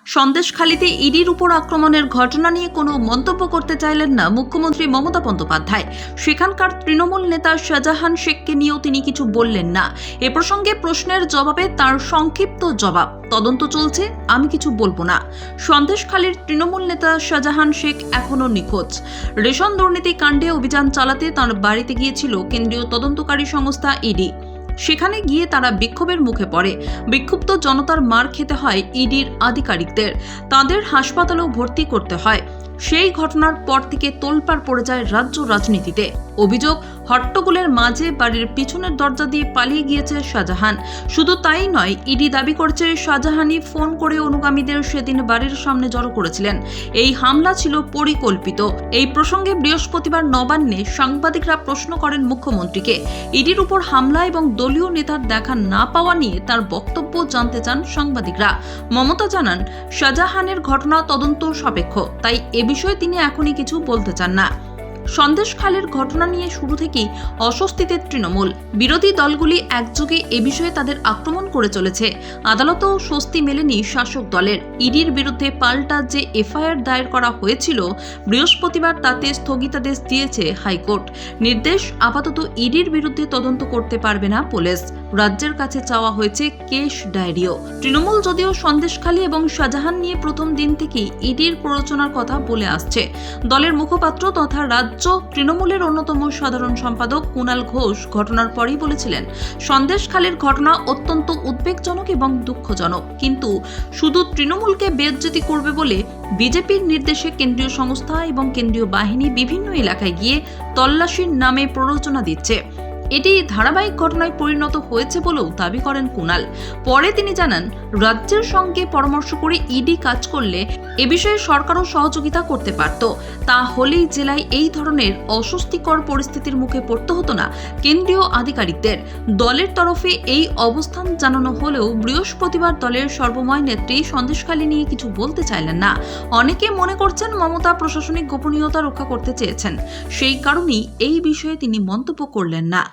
সন্দেশখালীতে ইডির উপর আক্রমণের ঘটনা নিয়ে কোনো মন্তব্য করতে চাইলেন না মুখ্যমন্ত্রী মমতা বন্দ্যোপাধ্যায়। সেখানকার তৃণমূল নেতা শাহজাহান শেখকে নিয়েও তিনি কিছু বললেন না। এ প্রসঙ্গে প্রশ্নের জবাবে তার সংক্ষিপ্ত জবাব, তদন্ত চলছে, আমি কিছু বলবো না। সন্দেশখালীর তৃণমূল নেতা শাহজাহান শেখ এখনও নিখোঁজ। রেশন দুর্নীতি কাণ্ডে অভিযান চালাতে তাঁর বাড়িতে গিয়েছিল কেন্দ্রীয় তদন্তকারী সংস্থা ইডি। সেখানে গিয়ে তারা বিক্ষোভের মুখে পড়ে। বিক্ষুব্ধ জনতার মার খেতে হয় ইডির আধিকারিকদের, তাদের হাসপাতালেও ভর্তি করতে হয়। সেই ঘটনার পর থেকে তোলপাড় পড়ে যায় রাজ্য রাজনীতিতে। অভিযোগ, হট্টগোলের মাঝে বাড়ির পিছনের দরজা দিয়ে পালিয়ে গিয়েছে শাহজাহান। শুধু তাই নয়, ইডি দাবি করছে শাহজাহানই ফোন করে অনুগামীদের সেদিন বাড়ির সামনে জড়ো করেছিলেন। এই হামলা ছিল পরিকল্পিত। এই প্রসঙ্গে বৃহস্পতিবার নবান্নে সাংবাদিকরা প্রশ্ন করেন মুখ্যমন্ত্রীকে। ইডির উপর হামলা এবং দলীয় নেতার দেখা না পাওয়া নিয়ে তার বক্তব্য জানতে চান সাংবাদিকরা। মমতা জানান, শাহজাহানের ঘটনা তদন্ত সাপেক্ষ, তাই এ বিষয়ে তিনি এখনই কিছু বলতে চান না। সন্দেশখালীর ঘটনা নিয়ে শুরু থেকেই অস্বস্তিতে তৃণমূল। বিরোধী দলগুলি একযোগে এ বিষয়ে তাদের আক্রমণ করে চলেছে। আদালতেও স্বস্তি মেলেনি শাসক দলের। ইডির বিরুদ্ধে পাল্টা যে এফআইআর দায়ের করা হয়েছিল বৃহস্পতিবার, তাতে স্থগিতাদেশ দিয়েছে হাইকোর্ট। নির্দেশ, আপাতত ইডির বিরুদ্ধে তদন্ত করতে পারবে না পুলিশ। রাজ্যের কাছে চাওয়া হয়েছে কেস ডায়েরিও। তৃণমূল যদিও সন্দেশখালী এবং শাহজাহান নিয়ে প্রথম দিন থেকেই ইডির প্ররোচনার কথা বলে আসছে। দলের মুখপাত্র তথা রাজ্য তৃণমূলের অন্যতম সাধারণ সম্পাদক কুণাল ঘোষ ঘটনার পরেই বলেছিলেন, সন্দেশখালীর ঘটনা অত্যন্ত উদ্বেগজনক এবং দুঃখজনক, কিন্তু শুধু তৃণমূলকে বেইজ্জতি করবে বলে বিজেপির নির্দেশে কেন্দ্রীয় সংস্থা এবং কেন্দ্রীয় বাহিনী বিভিন্ন এলাকায় গিয়ে তল্লাশির নামে প্ররোচনা দিচ্ছে। এটি ধারাবাহিক ঘটনায় পরিণত হয়েছে বলেও দাবি করেন কুণাল। পরে তিনি জানান, রাজ্যের সঙ্গে পরামর্শ করে ইডি কাজ করলে এ বিষয়ে সরকারও সহযোগিতা করতে পারত। তা হলেই জেলায় এই ধরনের অস্বস্তিকর পরিস্থিতির মুখে পড়তে হতো না কেন্দ্রীয় আধিকারিকদের। দলের তরফে এই অবস্থান জানানো হলেও বৃহস্পতিবার দলের সর্বময় নেত্রী সন্দেশখালী নিয়ে কিছু বলতে চাইলেন না। অনেকে মনে করছেন মমতা প্রশাসনিক গোপনীয়তা রক্ষা করতে চেয়েছেন, সেই কারণেই এই বিষয়ে তিনি মন্তব্য করলেন না।